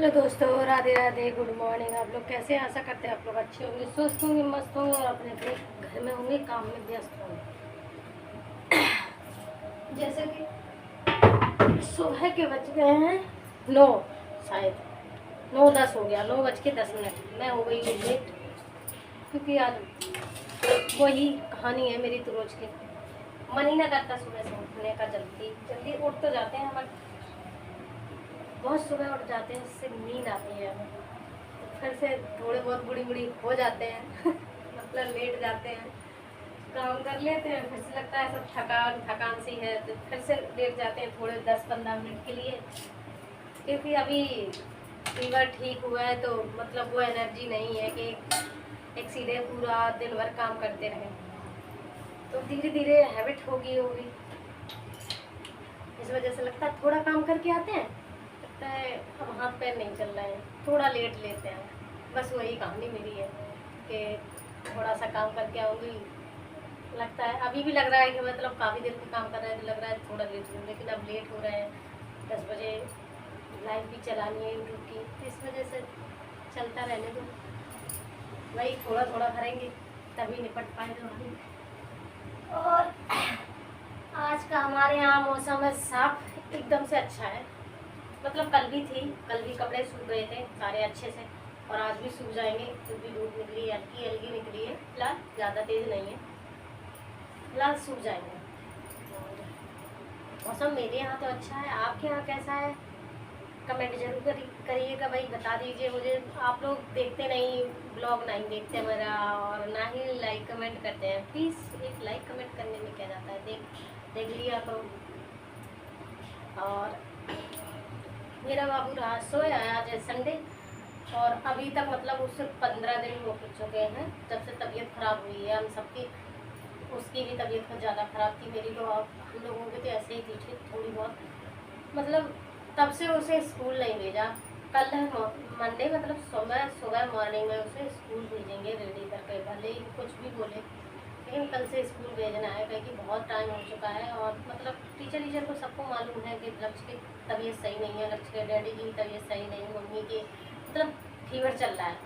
Hello दोस्तों, Radhe Radhe, good morning. आप लोग कैसे हैं? आशा करते हैं आप लोग अच्छे होंगे, स्वस्थ होंगे, मस्त होंगे और अपने अपने घर में होंगे, काम में व्यस्त होंगे। जैसे कि सुबह के बज गए हैं 9, शायद 9:10 हो गया, 9:10। मैं हो गई हूँ लेट, क्योंकि आज वही कहानी है मेरी तो रोज की। मन ही ना करता सुबह से उठने का। जल्दी जल्दी उठ तो जाते हैं, बट बहुत सुबह उठ जाते हैं, इससे नींद आती है हमें। फिर से थोड़े बहुत बुड़ी बुड़ी हो जाते हैं मतलब लेट जाते हैं, काम कर लेते हैं, फिर से लगता है सब थकान थकान सी है, तो फिर से लेट जाते हैं थोड़े 10-15 मिनट के लिए, क्योंकि अभी फीवर ठीक हुआ है तो मतलब वो एनर्जी नहीं है कि एक सीधे पूरा दिन भर काम करते रहें। तो धीरे धीरे हैबिट होगी। इस वजह से लगता है थोड़ा काम करके आते हैं, लगता है अब हाथ पैर नहीं चल रहे हैं, थोड़ा लेट लेते हैं। बस वही कहानी मेरी है कि थोड़ा सा काम करके आऊँगी, लगता है अभी भी लग रहा है कि मतलब काफ़ी देर भी काम कर रहे हैं तो लग रहा है थोड़ा लेट हूँ, लेकिन अब लेट हो रहे हैं। 10 बजे लाइव भी चलानी है यूट्यूब की, तो इस वजह से चलता रहने दो, वही थोड़ा थोड़ा करेंगे तभी निपट पाएंगे वही। और आज का हमारे यहाँ मौसम है साफ, एकदम से अच्छा है। मतलब कल भी थी, कल भी कपड़े सूख गए थे सारे अच्छे से, और आज भी सूख जाएंगे क्योंकि धूप निकली है, हल्की हल्की निकली है, फिलहाल ज़्यादा तेज़ नहीं है, फिलहाल सूख जाएंगे। मौसम मेरे यहाँ तो अच्छा है, आपके यहाँ कैसा है? कमेंट जरूर करिएगा भाई, बता दीजिए मुझे। आप लोग देखते नहीं, ब्लॉग नहीं देखते मेरा, और ना ही लाइक कमेंट करते हैं। प्लीज़ एक लाइक कमेंट करने में क्या जाता है, देख लिया करो। और मेरा बाबू रहा सोया, आज है संडे, और अभी तक मतलब उससे 15 दिन हो चुके हैं जब से तबीयत ख़राब हुई है हम सबकी। उसकी भी तबीयत कुछ ज़्यादा ख़राब थी, मेरी तो हम लोगों की तो ऐसे ही थी ठीक थोड़ी बहुत। मतलब तब से उसे स्कूल नहीं भेजा। कल है मंडे, मतलब सुबह मॉर्निंग में उसे स्कूल भेजेंगे रेडी करके, भले ही कुछ भी बोले, लेकिन कल से स्कूल भेजना है क्योंकि बहुत टाइम हो चुका है। और मतलब टीचर को सबको मालूम है कि लक्ष्य की तबीयत सही नहीं है, लक्ष्य के डैडी की तबीयत सही नहीं है, मम्मी की मतलब फीवर चल रहा है।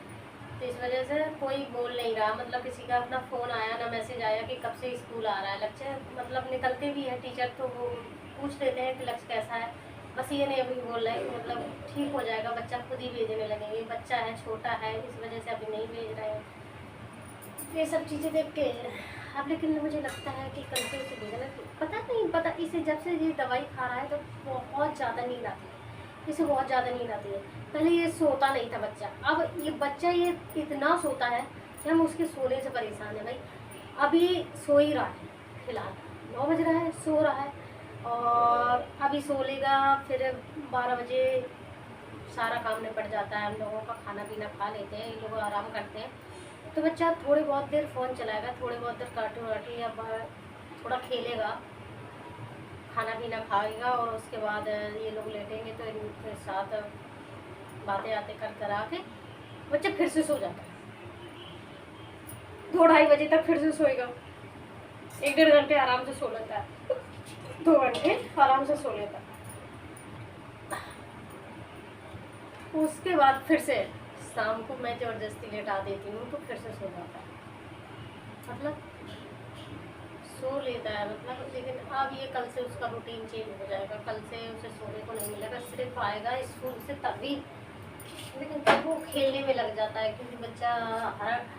तो इस वजह से कोई बोल नहीं रहा, मतलब किसी का अपना फ़ोन आया ना मैसेज आया कि कब से स्कूल आ रहा है लक्ष्य। मतलब निकलते भी है टीचर तो वो पूछ लेते हैं कि लक्ष्य कैसा है, बस ये नहीं अभी बोल रहे हैं मतलब ठीक हो जाएगा, बच्चा खुद ही भेजने लगेंगे, बच्चा है छोटा है, इस वजह से अभी नहीं भेज रहे हैं। ये सब चीज़ें देख के अब, लेकिन मुझे लगता है कि कल से उसे भेजना, पता नहीं, पता इसे जब से ये दवाई खा रहा है तो बहुत ज़्यादा नींद आती है, इसे बहुत ज़्यादा नींद आती है। पहले ये सोता नहीं था बच्चा, अब ये बच्चा ये इतना सोता है कि हम उसके सोने से परेशान है भाई। अभी सो ही रहा है, फिलहाल 9 बज रहा है, सो रहा है, और अभी सो लेगा, फिर 12 बजे सारा काम निपट जाता है, हम लोगों का खाना पीना खा लेते हैं, ये लोग आराम करते हैं, तो बच्चा थोड़ी बहुत देर फ़ोन चलाएगा, थोड़ी बहुत देर कार्टून वार्टून या थोड़ा खेलेगा, खाना पीना खाएगा, और उसके बाद ये लोग लेटेंगे तो इनके साथ बातें आते कर करा के बच्चा फिर से सो जाता है। 2-2:30 बजे तक फिर से सोएगा, 1-1.5 घंटे आराम से सो लेता है, 2 घंटे आराम से सो लेता है। उसके बाद फिर से शाम को मैं ज़बरदस्ती लेटा देती हूँ तो फिर से सो जाता है, मतलब सो लेता है मतलब। लेकिन अब ये कल से उसका रूटीन चेंज हो जाएगा, कल से उसे सोने को नहीं मिलेगा, सिर्फ आएगा स्कूल से तभी, लेकिन तब वो खेलने में लग जाता है, क्योंकि बच्चा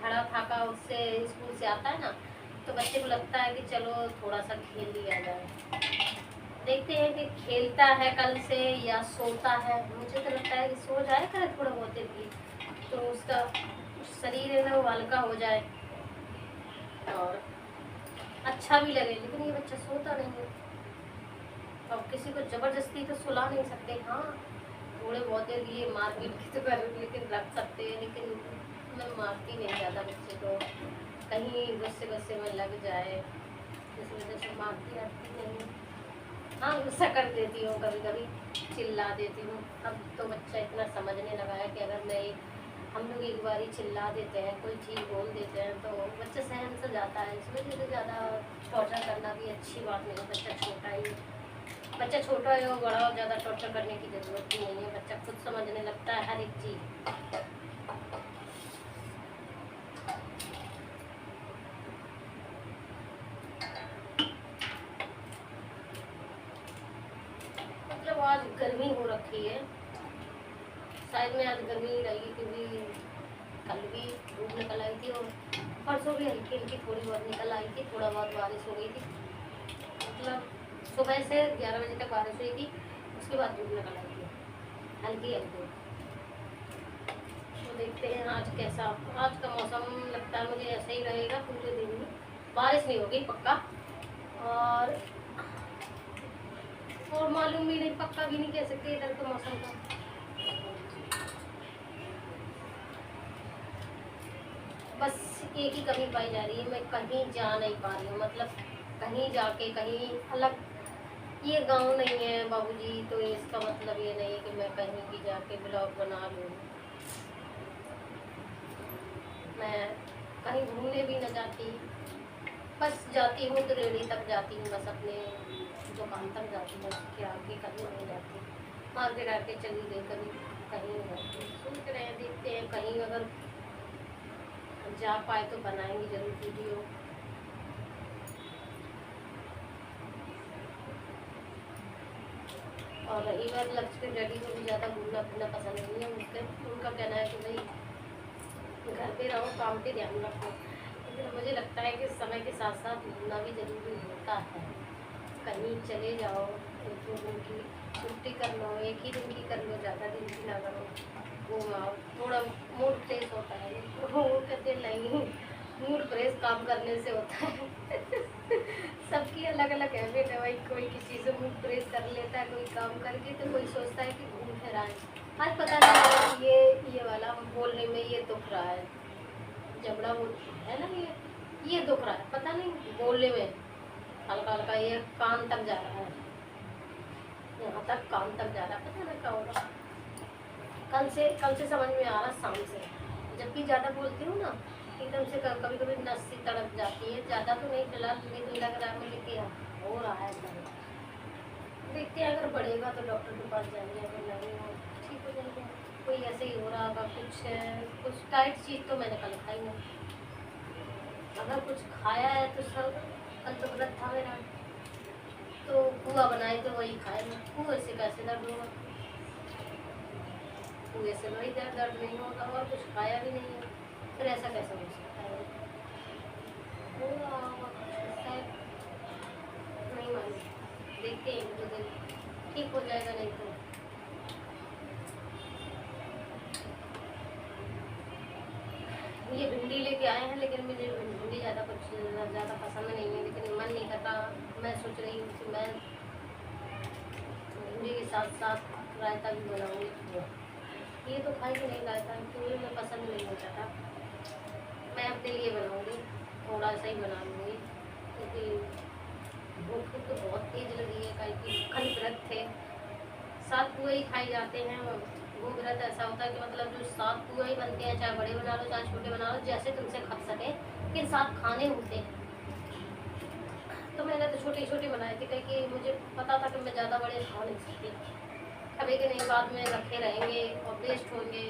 हरा थाका उससे स्कूल से आता है ना, तो बच्चे को लगता है कि चलो थोड़ा सा खेल लिया जाए। देखते हैं कि खेलता है कल से या सोता है। मुझे तो लगता है कि सो जाए करे थोड़ा बहुत देर भी, तो उसका शरीर है ना वो हल्का हो जाए और अच्छा भी लगे, लेकिन ये बच्चा सोता नहीं है। अब किसी को ज़बरदस्ती तो सुला नहीं सकते, हाँ थोड़े बहुत देर लिए मारपीट की तो कर लेकिन रख सकते हैं, लेकिन मैं मारती नहीं ज़्यादा बच्चे को, कहीं गुस्से में लग जाए इस वजह से मारती आती नहीं। हाँ गुस्सा कर देती हूँ, कभी कभी चिल्ला देती हूँ। अब तो बच्चा इतना समझने लगा है कि अगर मैं हम लोग एक बार ही चिल्ला देते हैं, कोई चीज़ बोल देते हैं तो बच्चा सहन से जाता है, इस वजह से ज़्यादा टॉर्चर करना भी अच्छी बात नहीं है, बच्चा छोटा ही बच्चा छोटा है और बड़ा, और ज़्यादा टॉर्चर करने की ज़रूरत भी नहीं है, बच्चा खुद समझने लगता है हर एक चीज़। मतलब आज गर्मी हो रखी है, शायद में आज गर्मी ही रहेगी, क्योंकि कल भी धूप निकल आई थी और परसों भी हल्की हल्की थोड़ी बहुत निकल आई थी, थोड़ा बहुत बारिश हो गई थी। मतलब सुबह से 11 बजे तक बारिश हुई थी, उसके बाद धूप निकल आई थी हल्की हल्की। तो देखते हैं आज कैसा, आज का मौसम लगता है मुझे ऐसा ही रहेगा पूरे दिन में, बारिश नहीं होगी पक्का, और मालूम भी नहीं, पक्का भी नहीं कह सकते इधर तो मौसम का। बस एक ही कमी पाई जा रही है, मैं कहीं जा नहीं पा रही हूँ, मतलब कहीं जाके कहीं अलग, ये गांव नहीं है बाबूजी, तो इसका मतलब ये नहीं है कि मैं कहीं भी जाके ब्लॉग बना लूँ। मैं कहीं घूमने भी न जाती, बस जाती हूँ तो रेडी तक जाती हूँ, बस अपने दुकान तक जाती हूँ, उसके आगे कहीं नहीं जाती, मार्केट आके चली गई कभी, कहीं नहीं जाती। सोच रहे हैं, देखते हैं कहीं अगर जा पाए तो बनाएंगे जरूर वीडियो। और रही बात लक्ष्मी डैडी को भी ज़्यादा घूमना फिरना पसंद नहीं है, उनका कहना है कि भाई घर पे रहो, काम पे ध्यान रखो, लेकिन मुझे लगता है कि समय के साथ साथ घूमना भी ज़रूरी होता है। कहीं चले जाओ, एक दो दिन की छुट्टी कर लो, एक ही दिन की कर लो, ज़्यादा दिन की ना करो, घूम आओ, थोड़ा मूड फ्रेश होता है। वो कहते नहीं, मूड फ्रेश काम करने से होता है। सबकी अलग अलग हैबिट है भाई, कोई किसी से मूड फ्रेश कर लेता है कोई काम करके, तो कोई सोचता है कि घूम फिर आए। आज पता नहीं ये वाला बोलने में ये दुख रहा है, जबड़ा वो है ना, ये दुख रहा है, पता नहीं बोलने में हल्का हल्का ये कान तक जा रहा है, यहाँ तक कान तक जा रहा है, पता नहीं क्या होगा। कल से समझ में आ रहा, शाम से जब भी ज़्यादा बोलती हूँ ना, एकदम से कभी कभी नस सी तड़प जाती है, ज़्यादा तो नहीं, फिलहाल मुझे लग रहा है मुझे कि हो रहा है दर्द। देखते हैं अगर बढ़ेगा तो डॉक्टर के पास जाएंगे, अगर नहीं हो ठीक हो जाएंगे। कोई ऐसे ही हो रहा होगा, कुछ टाइट चीज़ तो मैंने कल खाई नहीं, अगर कुछ खाया है तो सब, कल तो व्रत था मेरा, तो पुआ बनाए तो वही खाए ना, पुए से कैसे दर्द होगा, पुए से वही दर्द नहीं होगा, और कुछ खाया भी नहीं है, फिर ऐसा कैसे हो सकता है। नहीं मालूम, देखते हैं एक दो दिन ठीक हो जाएगा, नहीं तो ये भिंडी लेके आए हैं, लेकिन मुझे भिंडी ज़्यादा पसंद नहीं है, लेकिन मन नहीं करता। मैं सोच रही हूँ कि मैं भिंडी के साथ साथ रायता भी बनाऊँगी, ये तो खाएंगे नहीं रायता, क्योंकि मुझे पसंद नहीं होता था। मैं अपने लिए बनाऊँगी, थोड़ा सा ही बना लूँगी, क्योंकि भूख तो बहुत तेज लगी है, क्योंकि कल व्रत थे, 7 पुए ही खाए जाते हैं। वो व्रत ऐसा होता है कि मतलब जो 7 पुए ही बनते हैं, चाहे बड़े बना लो चाहे छोटे बना लो, जैसे तुमसे खप सके, लेकिन 7 खाने होते हैं। तो मैंने तो छोटे छोटे बनाए थे, क्योंकि मुझे पता था कि मैं ज़्यादा बड़े खा नहीं सकती, कभी के नहीं, बाद में रखे रहेंगे और वेस्ट होंगे,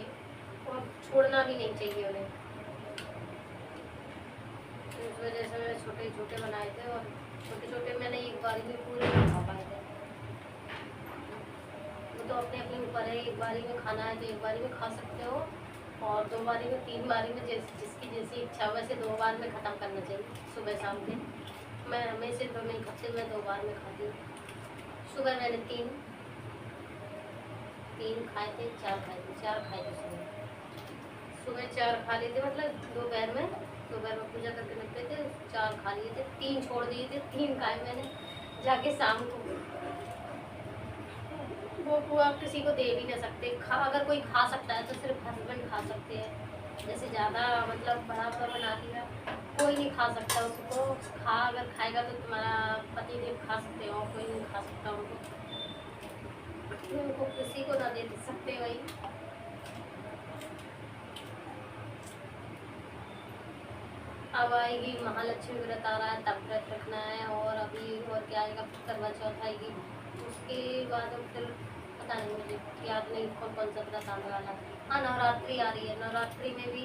और छोड़ना भी नहीं चाहिए उन्हें, इस वजह से मैंने छोटे छोटे बनाए थे, और छोटे छोटे मैंने एक बारी में पूरे नहीं खा पाए थे। वो तो अपने अपने ऊपर है, एक बारी में खाना है तो एक बारी में खा सकते हो, और 2 बारी में 3 बारी में जिसकी जैसी इच्छा, वैसे 2 बार में ख़त्म करना चाहिए सुबह शाम के। मैं हमेशा तो नहीं खाती, मैं 2 बार में खाती हूँ। सुबह मैंने 3 खाए थे, 4 खाए थे, 4 खाए थे सुबह 4 खा लिए थे, मतलब दोपहर में पूजा करके निकले थे, 4 खा लिए थे, 3 छोड़ दिए थे, 3 खाए मैंने जाके शाम को। वो आप किसी को दे भी नहीं सकते, अगर कोई खा सकता है तो सिर्फ हस्बैंड खा सकते हैं, जैसे ज़्यादा मतलब बड़ा बना दिया, कोई नहीं खा सकता उसको, अगर खाएगा तो तुम्हारा पति देव खा सकते हो, कोई नहीं खा सकता उनको किसी को ना दे सकते वही। अब आएगी महालक्ष्मी व्रत आ रहा है, तब व्रत रखना है, और अभी और क्या आएगा, करवा चौथ आएगी, उसके बाद फिर पता नहीं, मुझे याद नहीं कौन कौन सा व्रत आने वाला है। हाँ, नवरात्रि आ रही है, नवरात्रि में भी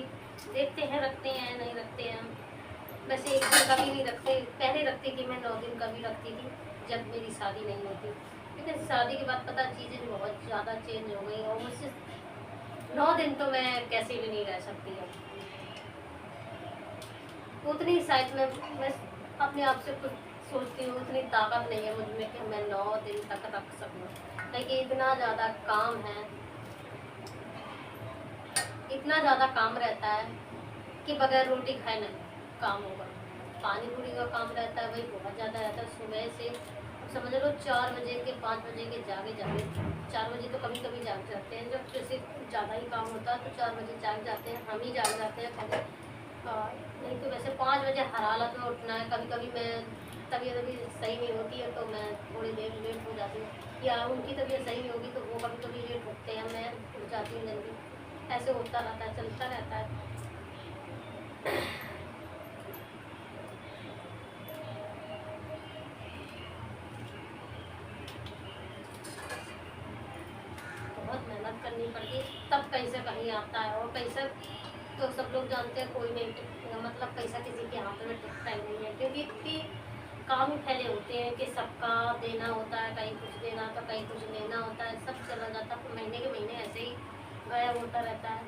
देखते हैं रखते हैं नहीं रखते हैं हम। वैसे एक दिन का भी नहीं रखते, पहले रखती थी मैं, 9 दिन का भी रखती थी जब मेरी शादी नहीं होती। लेकिन शादी के बाद पता चीज़ें बहुत ज़्यादा चेंज हो गई, और मुझसे 9 दिन तो मैं कैसे भी नहीं रह सकती हूँ। उतनी शायद मैं अपने आप से कुछ सोचती हूँ, उतनी ताकत नहीं है मुझ में कि मैं 9 दिन तक रख सकूँ। लेकिन इतना ज़्यादा काम है, इतना ज़्यादा काम रहता है कि बगैर रोटी खाए नहीं काम होगा। पानी पूरी का काम रहता है, वही बहुत ज़्यादा रहता है। सुबह से समझ लो 4 बजे के 5 बजे के जागे 4 बजे तो कभी कभी जाग जाते हैं, जब जैसे ज़्यादा ही काम होता है तो 4 बजे जाग जाते हैं, हम ही जाग जाते हैं कभी। नहीं तो वैसे 5 बजे हर हालत में उठना है। कभी कभी मैं तबीयत अभी सही नहीं होती है तो मैं थोड़ी देर लेट हो जाती हूँ, या उनकी तबीयत सही नहीं होगी तो वो कभी कभी लेट उठते हैं, मैं उठ जाती हूँ जल्दी। ऐसे होता रहता है, चलता रहता है। बहुत मेहनत करनी पड़ती है तब पैसा कहीं आता है, और पैसा तो सब लोग जानते हैं कोई नहीं मतलब पैसा किसी के हाथ में टिकता ही नहीं है, क्योंकि इतनी काम ही फैले होते हैं कि सबका देना होता है, कहीं कुछ देना तो कहीं कुछ लेना होता है, सब चला जाता है। महीने के महीने ऐसे ही गायब होता रहता है,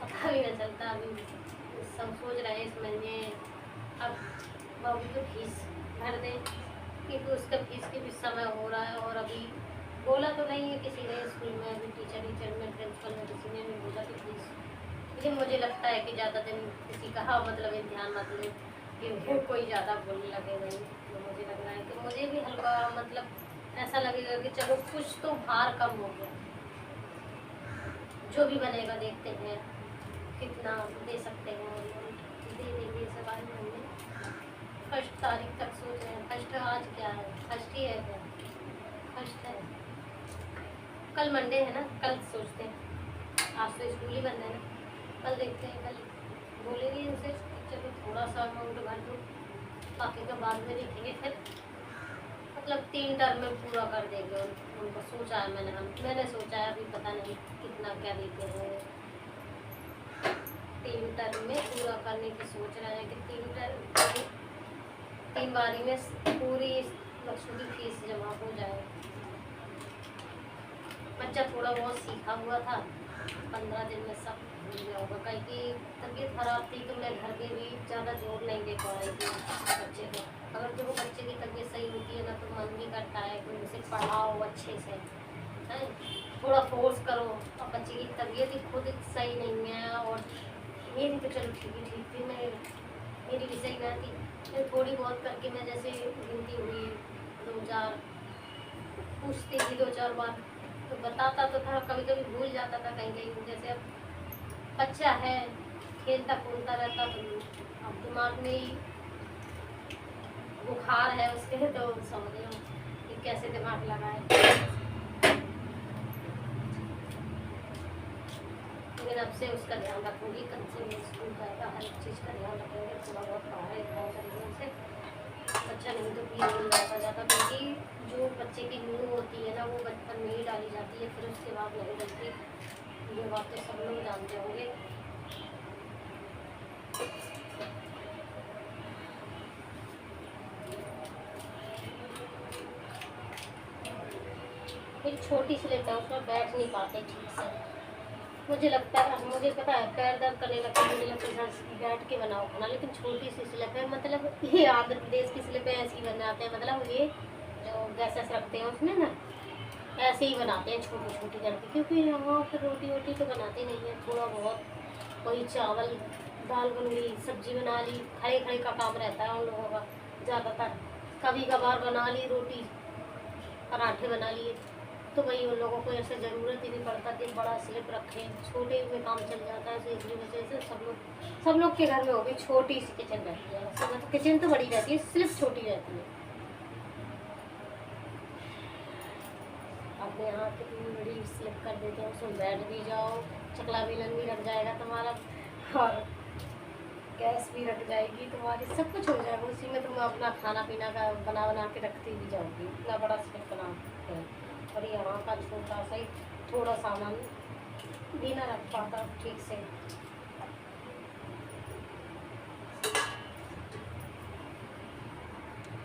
पता भी नहीं चलता। अभी सब सोच रहे हैं इस महीने अब बाबू की फीस भर दें, क्योंकि उसका फीस की भी समय हो रहा है। और अभी बोला तो नहीं है किसी ने स्कूल में, अभी टीचर में प्रिंसिपल में किसी ने नहीं बोला कि फीस, लेकिन मुझे लगता है कि ज़्यादा दिन किसी का मतलब ध्यान मत ले कि वो कोई ज़्यादा बोलने लगे नहीं। तो मुझे लग रहा है कि मुझे भी हल्का मतलब ऐसा लगेगा कि चलो कुछ तो भार कम हो गया। जो भी बनेगा देखते हैं कितना दे सकते हैं, दे देंगे इस बारे में। हमने 1 तारीख तक सोच रहे हैं। 1 आज क्या है, 1 ही है क्या? 1 है, कल मंडे है ना, कल सोचते हैं। आज तो स्कूल ही बंद है ना, कल देखते हैं। कल बोलेंगे इनसे चलो थोड़ा सा अमाउंट भर दो, बाकी का बाद में देखेंगे फिर। मतलब 3 टर्म में पूरा कर देंगे उनको सोचा है मैंने सोचा है, अभी पता नहीं कितना क्या देते हैं। 3 टर्म में पूरा करने की सोच रहे हैं कि 3 बारी में पूरी बच्चों की फीस जमा हो जाए। बच्चा थोड़ा बहुत सीखा हुआ था, 15 दिन में सब भूल गया होगा। कहीं की तबीयत खराब थी तो मैं घर में भी ज़्यादा जोर नहीं दे पा रही थी बच्चे को। अगर जो बच्चे की तबीयत सही होती है ना तो मन भी करता है कि उसे पढ़ाओ अच्छे से, है थोड़ा फोर्स करो। अब बच्चे की तबीयत ही खुद सही नहीं है, और मेरी तो चलो ठीक थी, मेरी भी सही नहीं थी। फिर थोड़ी बहुत करके मैं जैसे गिनती हुई 2-4 पूछती थी 2-4 बार तो बताता तो था, कभी कभी भूल जाता था कहीं कहीं। जैसे अब बच्चा है खेलता कूदता रहता तो अब दिमाग में ही बुखार है उसके, तो समझ लो कि कैसे दिमाग लगाए। लेकिन अब से उसका ध्यान रखूँगी, कल से मैं स्कूल जाएगा, हर एक चीज़ का ध्यान रखेंगे, थोड़ा बहुत पढ़ाई लिखाई करेंगे उसे। बच्चा नहीं तो पीछे मिल जाता ज़्यादा, क्योंकि जो बच्चे की नींव होती है ना वो बचपन में ही डाली जाती है, फिर उसके बाद नहीं डलती। ये बात तो सब लोग जानते होंगे। एक छोटी स्लेट है, उसमें बैठ नहीं पाते ठीक से। मुझे लगता है, मुझे पता है पैर दर्द करने लगता है, मुझे लगता है बैठ के बनाओ खाना। लेकिन छोटी सी स्लिप है, मतलब ये आंध्र प्रदेश की स्लिप है, ऐसी बनाते हैं, मतलब ये जो गैस रखते हैं उसमें ना ऐसे ही बनाते हैं छोटी छोटी करके, क्योंकि यहाँ पर रोटी वोटी तो बनाते नहीं है। थोड़ा बहुत कोई चावल दाल बन गई, सब्जी बना ली, खड़े खड़े का काम रहता है उन लोगों का ज़्यादातर। कभी कभार बना ली रोटी, पराठे बना लिए, तो वही उन लोगों को ऐसे ज़रूरत ही नहीं पड़ता कि बड़ा स्लिप रखें, छोटे में काम चल जाता है। तो इसलिए वजह से सब लोग के घर में होगी छोटी सी किचन रहती है। मतलब किचन तो बड़ी रहती है, स्लिप छोटी रहती है। अपने यहाँ कितनी बड़ी स्लिप कर देते हैं, उसमें बैठ भी जाओ, चकला बेलन भी रख जाएगा तुम्हारा। और गैस भी रख जाएगी तुम्हारी, सब कुछ हो जाएगा उसी में। तुम अपना खाना पीना का बना बना के रखती भी जाओगी, इतना बड़ा सेट बना है। और यहाँ का छोटा सा ही थोड़ा सामान भी ना रख पाता ठीक से।